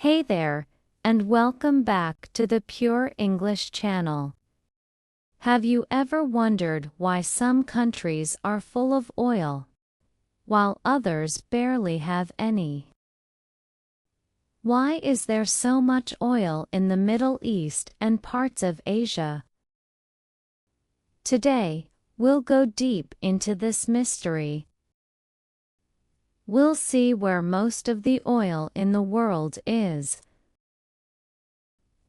Hey there, and welcome back to the Pure English channel. Have you ever wondered why some countries are full of oil, while others barely have any? Why is there so much oil in the Middle East and parts of Asia? Today, we'll go deep into this mystery. We'll see where most of the oil in the world is.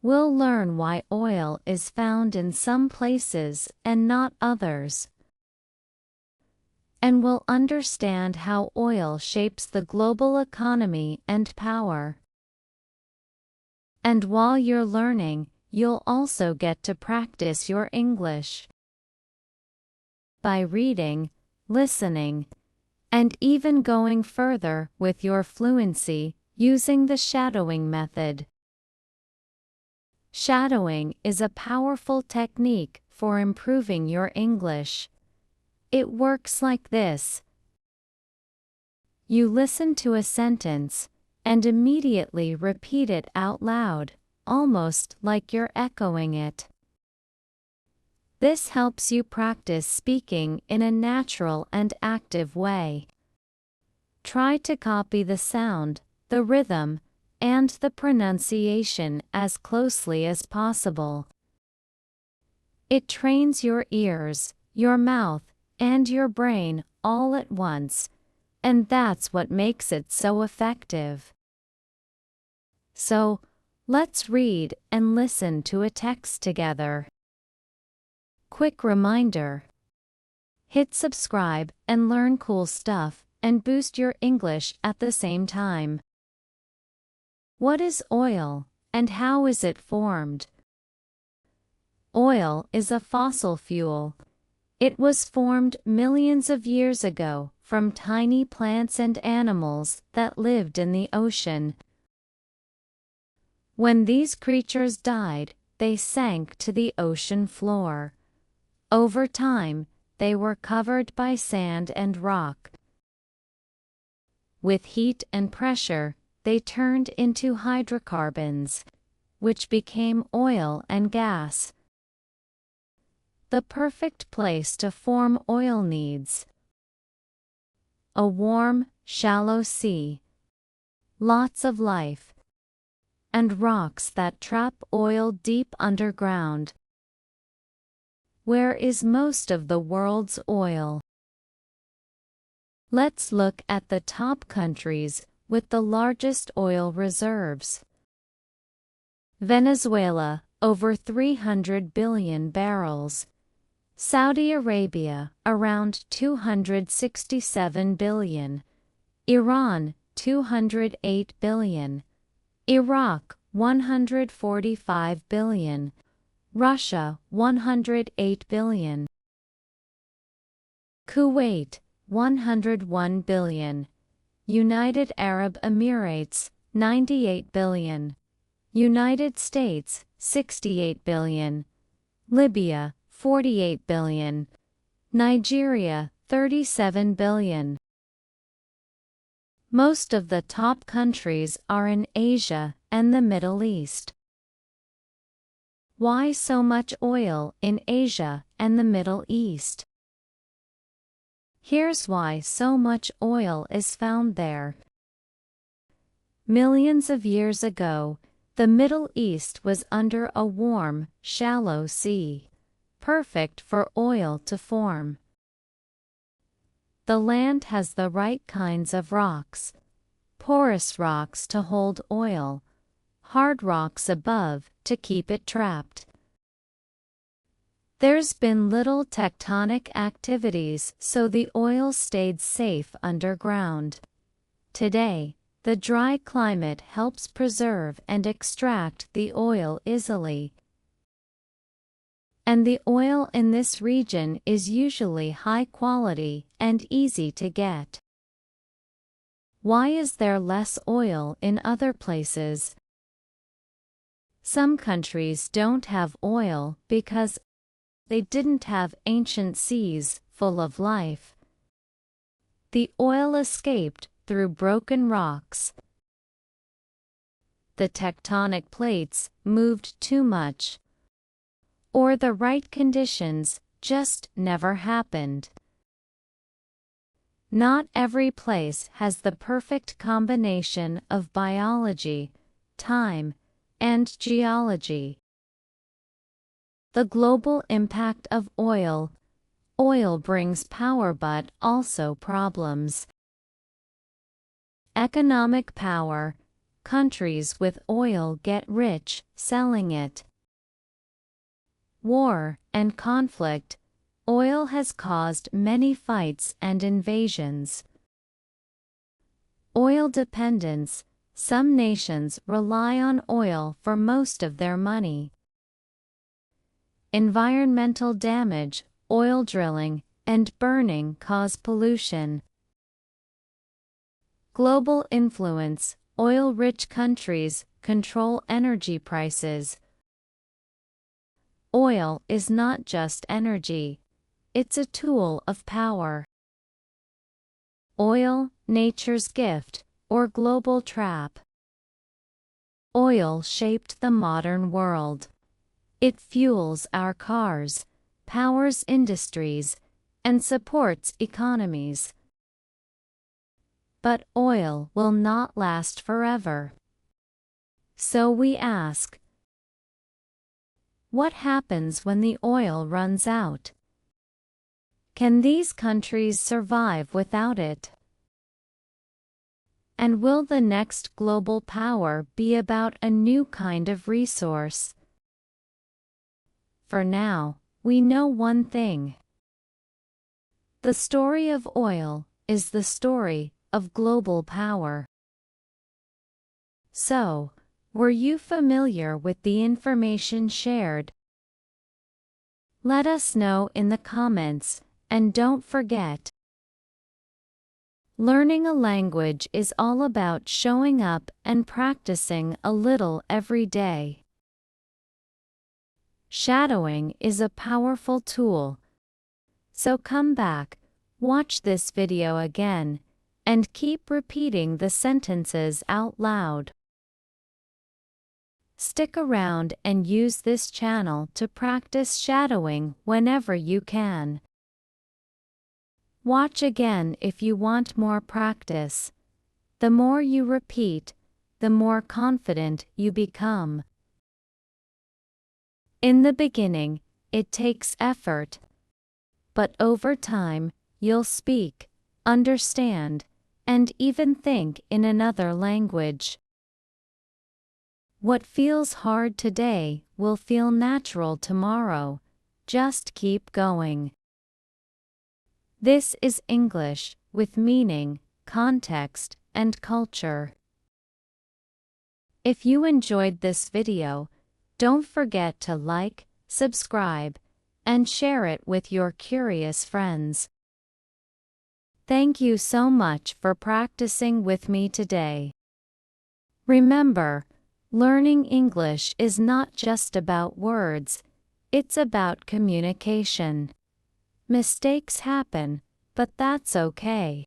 We'll learn why oil is found in some places and not others. And we'll understand how oil shapes the global economy and power. And while you're learning, you'll also get to practice your English by reading, listening, and even going further with your fluency using the shadowing method. Shadowing is a powerful technique for improving your English. It works like this. You listen to a sentence and immediately repeat it out loud, almost like you're echoing it. This helps you practice speaking in a natural and active way. Try to copy the sound, the rhythm, and the pronunciation as closely as possible. It trains your ears, your mouth, and your brain all at once, and that's what makes it so effective. So, let's read and listen to a text together. Quick reminder: hit subscribe and learn cool stuff and boost your English at the same time. What is oil, and how is it formed? Oil is a fossil fuel. It was formed millions of years ago from tiny plants and animals that lived in the ocean. When these creatures died, they sank to the ocean floor. Over time, they were covered by sand and rock. With heat and pressure, they turned into hydrocarbons, which became oil and gas. The perfect place to form oil needs a warm, shallow sea, lots of life, and rocks that trap oil deep underground. Where is most of the world's oil? Let's look at the top countries with the largest oil reserves. Venezuela, over 300 billion barrels. Saudi Arabia, around 267 billion. Iran, 208 billion. Iraq, 145 billion. Russia, 108 billion. Kuwait, 101 billion. United Arab Emirates, 98 billion. United States, 68 billion. Libya, 48 billion. Nigeria, 37 billion. Most of the top countries are in Asia and the Middle East. Why so much oil in Asia and the Middle East? Here's why so much oil is found there. Millions of years ago, the Middle East was under a warm, shallow sea, perfect for oil to form. The land has the right kinds of rocks: porous rocks to hold oil, hard rocks above to keep it trapped. There's been little tectonic activities, so the oil stayed safe underground. Today, the dry climate helps preserve and extract the oil easily. And the oil in this region is usually high quality and easy to get. Why is there less oil in other places? Some countries don't have oil because they didn't have ancient seas full of life. The oil escaped through broken rocks. the tectonic plates moved too much, or the right conditions just never happened. Not every place has the perfect combination of biology, time, and geology. The global impact of oil. Oil brings power but also problems. Economic power. Countries with oil get rich selling it. War and conflict. Oil has caused many fights and invasions. Oil dependence. Some nations rely on oil for most of their money. Environmental damage. Oil drilling and burning cause pollution. Global influence. Oil-rich countries control energy prices. Oil is not just energy. It's a tool of power. Oil, nature's gift, or global trap. Oil shaped the modern world. It fuels our cars, powers industries, and supports economies. But oil will not last forever. So we ask, what happens when the oil runs out? Can these countries survive without it? And will the next global power be about a new kind of resource? For now, we know one thing. The story of oil is the story of global power. So, were you familiar with the information shared? Let us know in the comments, and don't forget, learning a language is all about showing up and practicing a little every day. Shadowing is a powerful tool. So come back, watch this video again, and keep repeating the sentences out loud. Stick around and use this channel to practice shadowing whenever you can. Watch again if you want more practice. The more you repeat, the more confident you become. In the beginning, it takes effort. But over time, you'll speak, understand, and even think in another language. What feels hard today will feel natural tomorrow. Just keep going. This is English with meaning, context, and culture. If you enjoyed this video, don't forget to like, subscribe, and share it with your curious friends. Thank you so much for practicing with me today. Remember, learning English is not just about words, it's about communication. Mistakes happen, but that's okay.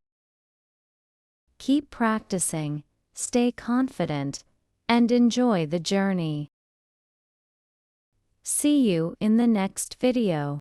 Keep practicing, stay confident, and enjoy the journey. See you in the next video.